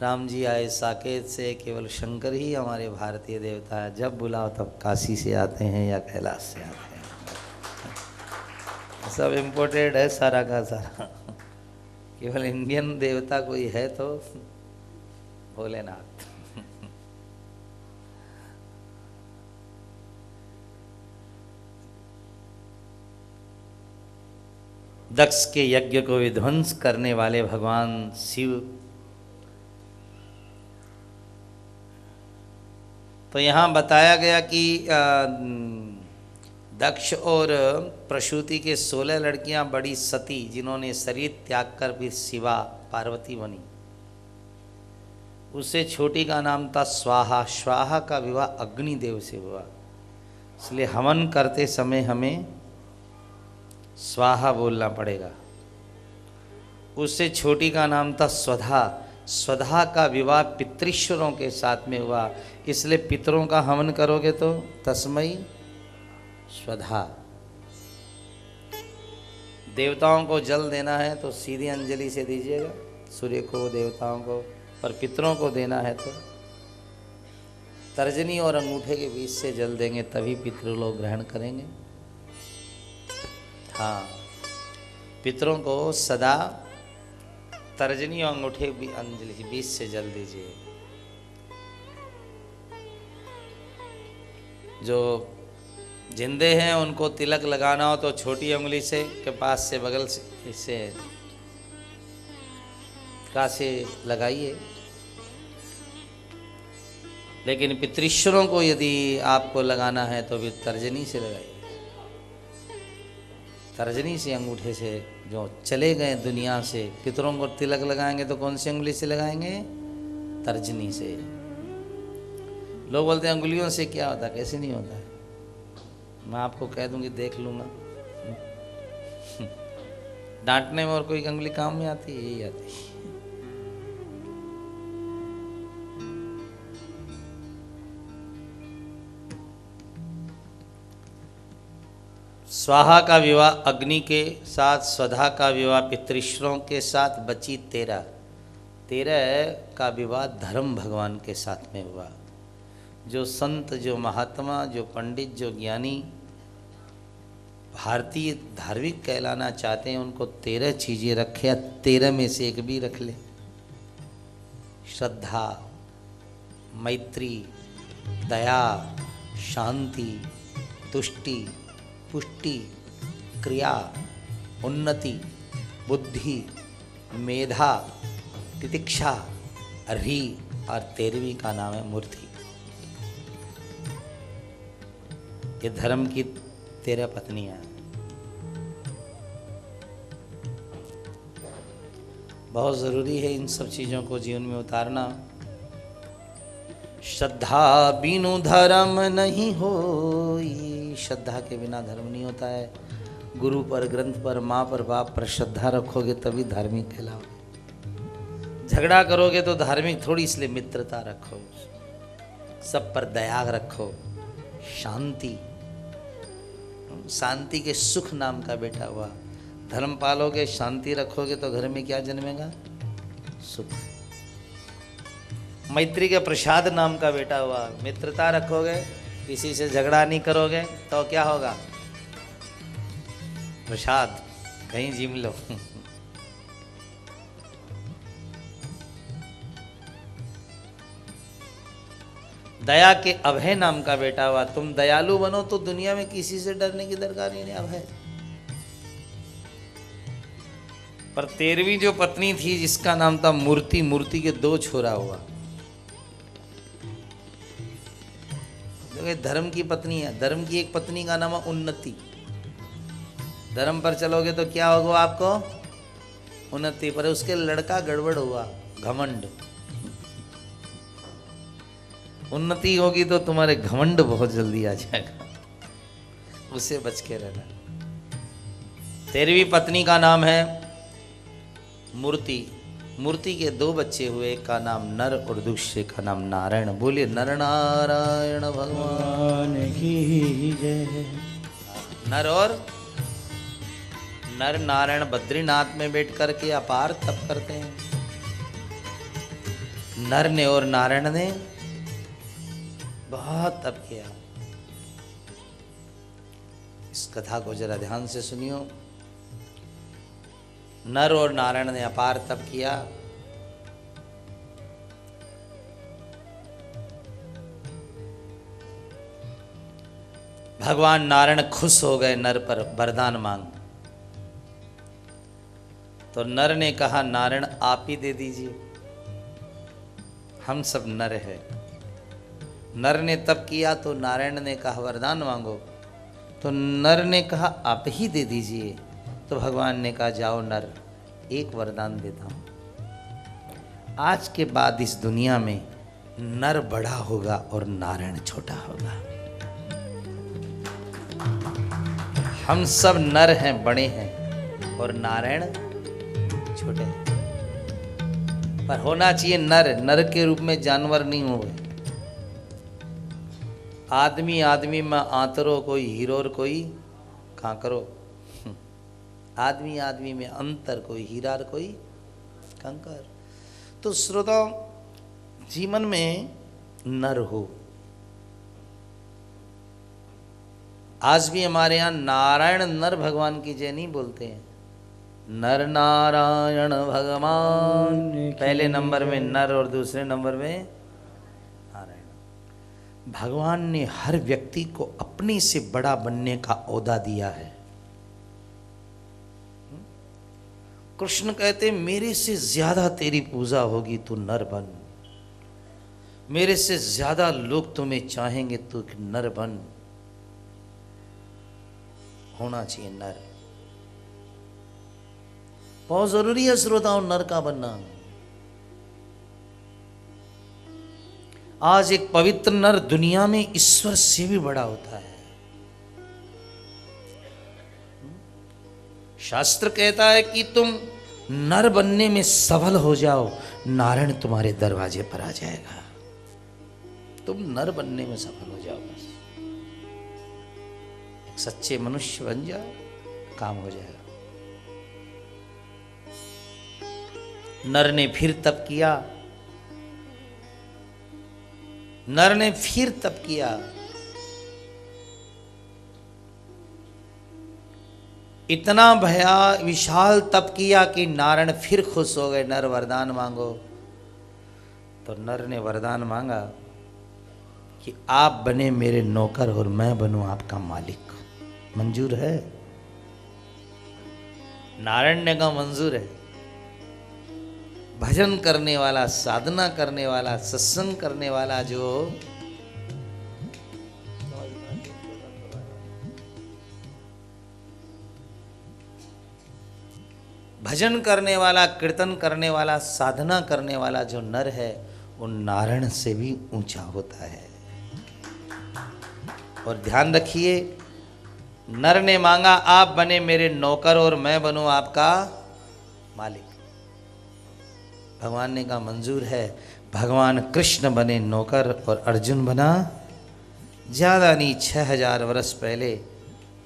राम जी आए साकेत से। केवल शंकर ही हमारे भारतीय देवता है। जब बुलाओ तब काशी से आते हैं या कैलाश से आते हैं। सब इम्पोर्टेड है सारा का सारा। केवल इंडियन देवता कोई है तो भोलेनाथ। दक्ष के यज्ञ को विध्वंस करने वाले भगवान शिव। तो यहाँ बताया गया कि दक्ष और प्रसूति के 16 लड़कियां बड़ी सती, जिन्होंने शरीर त्याग कर फिर शिवा पार्वती बनी। उससे छोटी का नाम था स्वाहा। स्वाहा का विवाह अग्निदेव से हुआ, इसलिए हवन करते समय हमें स्वाहा बोलना पड़ेगा। उससे छोटी का नाम था स्वधा। स्वधा का विवाह पितृश्वरों के साथ में हुआ, इसलिए पितरों का हवन करोगे तो तस्मै स्वधा। देवताओं को जल देना है तो सीधी अंजलि से दीजिएगा, सूर्य को, देवताओं को। पर पितरों को देना है तो तर्जनी और अंगूठे के बीच से जल देंगे, तभी पितृ लोग ग्रहण करेंगे। हाँ, पितरों को सदा तर्जनी और अंगूठे अंजलि के बीच से जल दीजिए। जो जिंदे हैं उनको तिलक लगाना हो तो छोटी उंगली से के पास से बगल से इससे का से लगाइए। लेकिन पितृश्वरों को यदि आपको लगाना है तो फिर तर्जनी से लगाइए। तर्जनी से अंगूठे से जो चले गए दुनिया से, पितरों को तिलक लगाएंगे तो कौन सी उंगली से लगाएंगे? तर्जनी से। लोग बोलते हैं अंगुलियों से क्या होता है, कैसे नहीं होता है। मैं आपको कह दूंगी, देख लूँगा। डांटने में और कोई अंगुली काम में आती है? यही आती है। स्वाहा का विवाह अग्नि के साथ, स्वधा का विवाह पितृश्वरों के साथ, बची 13। 13 का विवाह धर्म भगवान के साथ में हुआ। जो संत, जो महात्मा, जो पंडित, जो ज्ञानी भारतीय धार्मिक कहलाना चाहते हैं, उनको 13 चीज़ें रखे, या 13 में से एक भी रख ले। श्रद्धा, मैत्री, दया, शांति, तुष्टि, पुष्टि, क्रिया, उन्नति, बुद्धि, मेधा, तितिक्षा, री, और 13वीं का नाम है मूर्ति। ये धर्म की 13 पत्नियां हैं। बहुत ज़रूरी है इन सब चीज़ों को जीवन में उतारना। श्रद्धा बिनु धर्म नहीं होई। श्रद्धा के बिना धर्म नहीं होता है। गुरु पर, ग्रंथ पर, माँ पर, बाप पर श्रद्धा रखोगे तभी धार्मिक कहलाओगे। झगड़ा करोगे तो धार्मिक थोड़ी, इसलिए मित्रता रखो, सब पर दया रखो। शांति, शांति के सुख नाम का बेटा हुआ। धर्म पालोगे, शांति रखोगे तो घर में क्या जन्मेगा? सुख। मैत्री के प्रसाद नाम का बेटा हुआ। मित्रता रखोगे, किसी से झगड़ा नहीं करोगे तो क्या होगा? प्रसाद, कहीं जिम लो। दया के अभय नाम का बेटा हुआ। तुम दयालु बनो तो दुनिया में किसी से डरने की दरकार ही नहीं। अभय। पर 13वीं जो पत्नी थी जिसका नाम था मूर्ति, मूर्ति के 2 छोरा हुआ। देखो धर्म की पत्नी है। धर्म की एक पत्नी का नाम है उन्नति। धर्म पर चलोगे तो क्या होगा आपको? उन्नति। पर उसके लड़का गड़बड़ हुआ, घमंड। उन्नति होगी तो तुम्हारे घमंड बहुत जल्दी आ जाएगा, उससे बच के रहना। 13वीं पत्नी का नाम है मूर्ति। मूर्ति के 2 बच्चे हुए, एक का नाम नर और दूसरे का नाम नारायण। बोलिए नर नारायण भगवान की जय। नर और नर नारायण बद्रीनाथ में बैठ करके अपार तप करते हैं। नर ने और नारायण ने बहुत तप किया। इस कथा को जरा ध्यान से सुनियो। नर और नारायण ने अपार तप किया। भगवान नारायण खुश हो गए नर पर, वरदान मांग। तो नर ने कहा नारायण आप ही दे दीजिए, हम सब नर है। नर ने तप किया तो नारायण ने कहा वरदान मांगो। तो नर ने कहा आप ही दे दीजिए। तो भगवान ने कहा जाओ नर, एक वरदान देता हूं। आज के बाद इस दुनिया में नर बड़ा होगा और नारायण छोटा होगा। हम सब नर हैं, बड़े हैं, और नारायण छोटे हैं। पर होना चाहिए नर, नर के रूप में जानवर नहीं हो गए। आदमी आदमी में आंतरो, कोई हीरो और कोई कांकरो। आदमी आदमी में अंतर, कोई हीरा और कोई कंकर। तो श्रोताओं, जीवन में नर हो। आज भी हमारे यहाँ नारायण नर भगवान की जय नहीं बोलते हैं। नर नारायण भगवान, पहले नंबर में नर और दूसरे नंबर में नारायण। भगवान ने हर व्यक्ति को अपने से बड़ा बनने का औदा दिया है। कृष्ण कहते मेरे से ज्यादा तेरी पूजा होगी तू नर बन, मेरे से ज्यादा लोग तुम्हें चाहेंगे तू नर बन। होना चाहिए नर, बहुत जरूरी है श्रोताओं नर का बनना। आज एक पवित्र नर दुनिया में ईश्वर से भी बड़ा होता है। शास्त्र कहता है कि तुम नर बनने में सफल हो जाओ, नारायण तुम्हारे दरवाजे पर आ जाएगा। तुम नर बनने में सफल हो जाओ, बस एक सच्चे मनुष्य बन जाओ, काम हो जाएगा। नर ने फिर तप किया। नर ने फिर तप किया। इतना भया विशाल तप किया कि नारायण फिर खुश हो गए। नर वरदान मांगो। तो नर ने वरदान मांगा कि आप बने मेरे नौकर और मैं बनूं आपका मालिक। मंजूर है? नारायण ने कहा मंजूर है। भजन करने वाला, साधना करने वाला, सत्संग करने वाला, जो भजन करने वाला, कीर्तन करने वाला, साधना करने वाला जो नर है वो नारायण से भी ऊंचा होता है। और ध्यान रखिए, नर ने मांगा आप बने मेरे नौकर और मैं बनूं आपका मालिक। भगवान ने कहा मंजूर है। भगवान कृष्ण बने नौकर और अर्जुन बना, ज़्यादा नहीं 6000 वर्ष पहले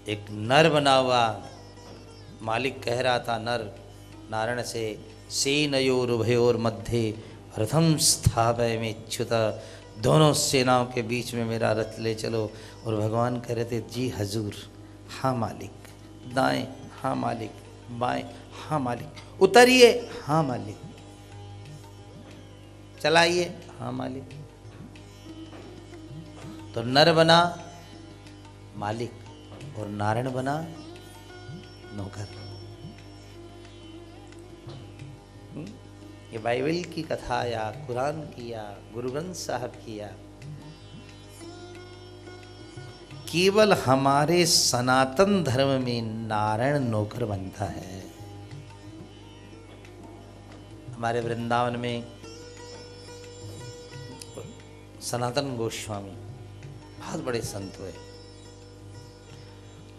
एक नर बना हुआ मालिक कह रहा था नर नारायण से, सेनयोरुभयोर मध्य रथम स्थापय में च्युत, दोनों सेनाओं के बीच में मेरा रथ ले चलो। और भगवान कह रहे थे जी हजूर, हाँ मालिक, दाएं हाँ मालिक, बाएं हाँ मालिक, उतरिए हाँ मालिक, चलाइए हाँ मालिक। तो नर बना मालिक और नारायण बना नौकर। ये बाइबल की कथा या कुरान की या गुरु ग्रंथ साहब की या केवल हमारे सनातन धर्म में नारायण नौकर बनता है। हमारे वृंदावन में सनातन गोस्वामी बहुत बड़े संत हुए।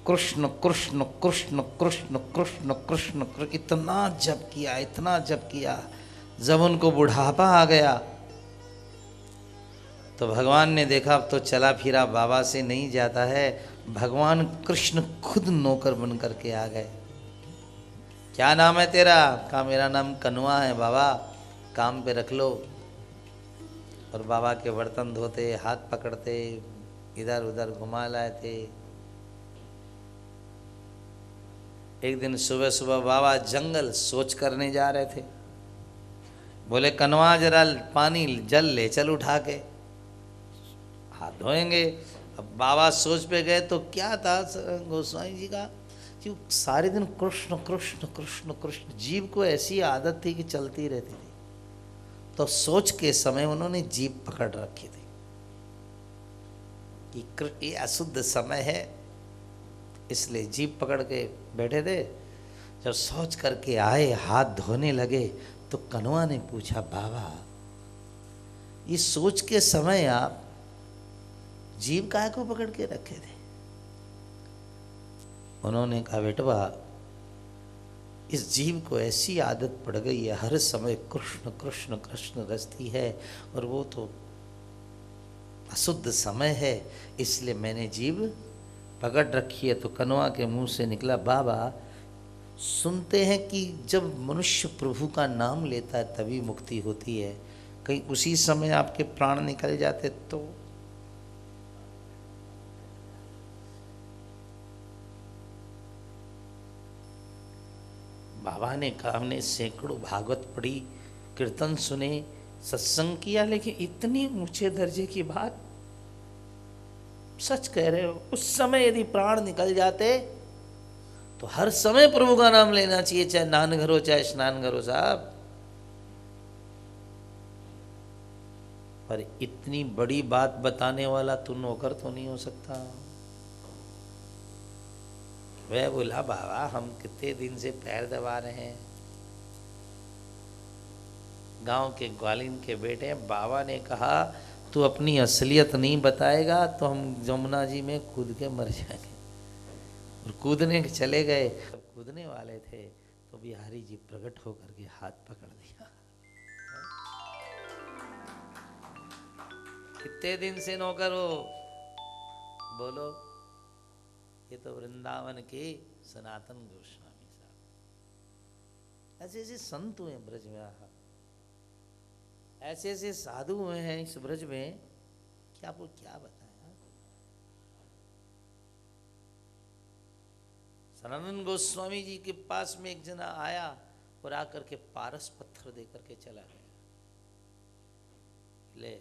कृष्ण कृष्ण कृष्ण कृष्ण कृष्ण कृष्ण कृष्ण इतना जप किया, इतना जप किया। जब उनको बुढ़ापा आ गया तो भगवान ने देखा अब तो चला फिरा बाबा से नहीं जाता है। भगवान कृष्ण खुद नौकर बन करके आ गए। क्या नाम है तेरा? कहा मेरा नाम कनुआ है बाबा, काम पे रख लो। और बाबा के बर्तन धोते, हाथ पकड़ते, इधर उधर घुमा लाए थे। एक दिन सुबह सुबह बाबा जंगल सोच करने जा रहे थे। बोले कनवा जरा पानी जल ले चल उठा के, हाथ धोएंगे। अब बाबा सोच पे गए तो क्या था गोस्वामी जी का कि सारे दिन कृष्ण कृष्ण कृष्ण कृष्ण, जीभ को ऐसी आदत थी कि चलती रहती थी। तो सोच के समय उन्होंने जीभ पकड़ रखी थी कि ये अशुद्ध समय है, इसलिए जीभ पकड़ के बैठे थे। जब सोच करके आए, हाथ धोने लगे तो कनवा ने पूछा बाबा ये सोच के समय आप जीभ काहे को पकड़ के रखे थे? उन्होंने कहा बेटवा इस जीव को ऐसी आदत पड़ गई है, हर समय कृष्ण कृष्ण कृष्ण रचती है और वो तो अशुद्ध समय है, इसलिए मैंने जीभ पकड़ रखी है। तो कनवा के मुंह से निकला बाबा सुनते हैं कि जब मनुष्य प्रभु का नाम लेता है तभी मुक्ति होती है, कहीं उसी समय आपके प्राण निकल जाते तो? बाबा ने कहा हमने सैकड़ों भागवत पढ़ी, कीर्तन सुने, सत्संग किया, लेकिन इतनी ऊंचे दर्जे की बात सच कह रहे हो। उस समय यदि प्राण निकल जाते तो हर समय प्रभु का नाम लेना चाहिए, चाहे नान घर हो चाहे स्नान घर हो साहब। पर इतनी बड़ी बात बताने वाला तू नौकर तो नहीं हो सकता। वह बोला बाबा हम कितने दिन से पैर दबा रहे हैं, गांव के ग्वालिन के बेटे। बाबा ने कहा तू अपनी असलियत नहीं बताएगा तो हम जमुना जी में कूद के मर जाएंगे। और कूदने के चले गए, जब कूदने वाले थे तो बिहारी जी प्रकट होकर के हाथ पकड़ दिया। कितने दिन से नौकर हो? बोलो। ये तो वृंदावन के सनातन गोस्वामी साहब। ऐसे ऐसे संत हुए ब्रज में, ऐसे ऐसे साधु हुए हैं इस ब्रज में, क्या आपको क्या बताएं। सनातन गोस्वामी जी के पास में एक जना आया और आकर के पारस पत्थर दे करके चला गया। ले,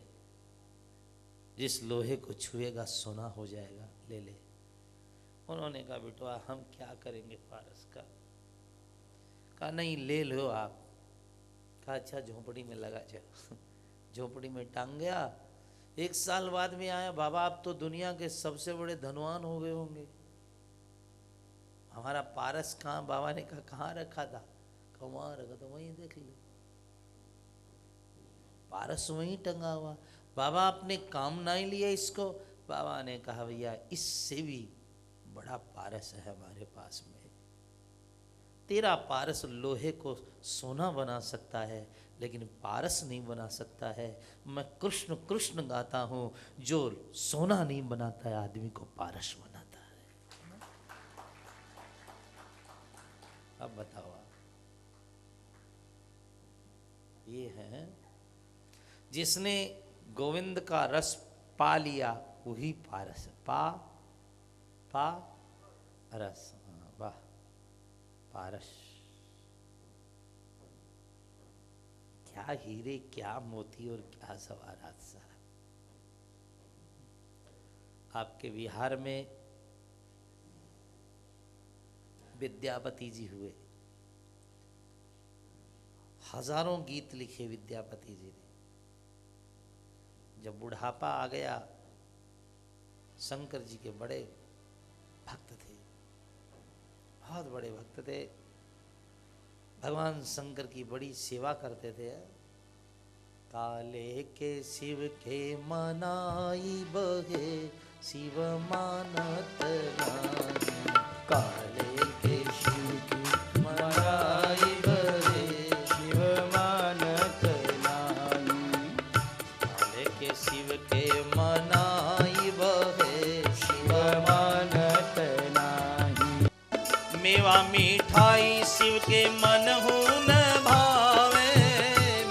जिस लोहे को छुएगा सोना हो जाएगा, ले ले। उन्होंने कहा बेटवा हम क्या करेंगे पारस का? कहा नहीं ले लो आप। कहा अच्छा झोपड़ी में लगा जाओ। झोपड़ी में टांग गया। 1 साल बाद में आया, बाबा आप तो दुनिया के सबसे बड़े धनवान हो गए होंगे, हमारा पारस कहाँ? बाबा ने कहा कहाँ रखा था? कहा वहाँ रखा था, वहीं देख लो, पारस वहीं टंगा हुआ। बाबा आपने काम नहीं लिया इसको? बाबा ने कहा भैया इससे भी बड़ा पारस है हमारे पास में। तेरा पारस लोहे को सोना बना सकता है लेकिन पारस नहीं बना सकता है। मैं कृष्ण कृष्ण गाता हूँ, जो सोना नहीं बनाता है आदमी को पारस बनाता है। अब बताओ आप, ये है जिसने गोविंद का रस पा लिया वही पारस, पा रस, हाँ, वाह, पारस। क्या हीरे, क्या मोती और क्या सवारात सारा। आपके बिहार में विद्यापति जी हुए, हजारों गीत लिखे विद्यापति जी ने। जब बुढ़ापा आ गया, शंकर जी के बड़े भक्त थे, बहुत बड़े भक्त थे, भगवान शंकर की बड़ी सेवा करते थे। काले के शिव के मनाई बहे, शिव मानत नाही। काले के शिव की मनाई बहे, शिव मानत नाही। काले के शिव के मनाई बहे, शिव मानत नाही। मेवा मिठाई शिव के मनहु न भावे,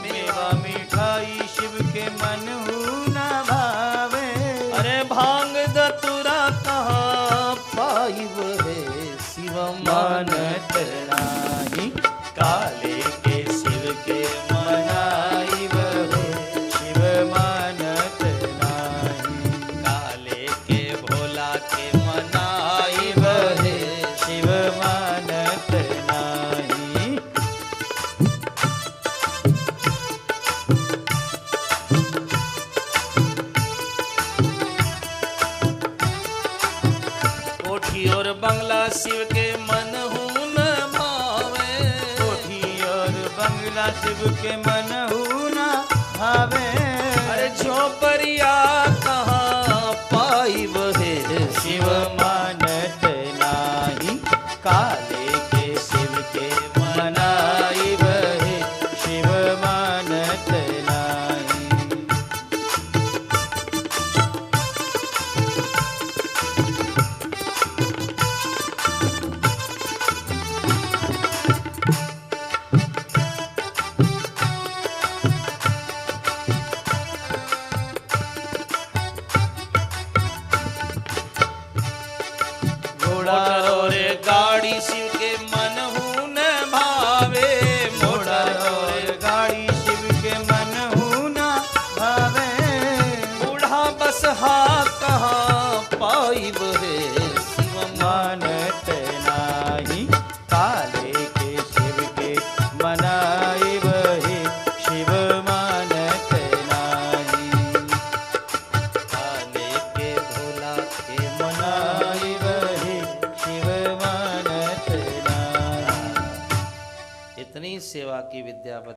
मेवा मिठाई शिव के मनहु न भावे। अरे भांग धतूरा कहाँ पाइब है, शिव मानत नाही। काले के शिव के मनाई बहे, शिव मानत नाही। काले के भोला के मनाई बहे, शिव मानत नाही। कोठी और बंगला शिव के मनहु न भावे, कोठी और बंगला शिव के मनहु न भावे। अरे झोपड़िया कहाँ पाइब है, शिव मानत नाही। काले के शिव के मनाई बहे, शिव मानत नाही। मोटर और गाड़ी शिव के मनहु न भावे, मोटर और गाड़ी शिव के मनहु न भावे। बूढ़ा बसहा कहाँ पाइब है, शिव मानत नाही। काले के शिव के मनाई बहे, शिव मानत नाही। काले के भोला के मनाई बहे, शिव मानत नाही। इतनी सेवा की विद्यापति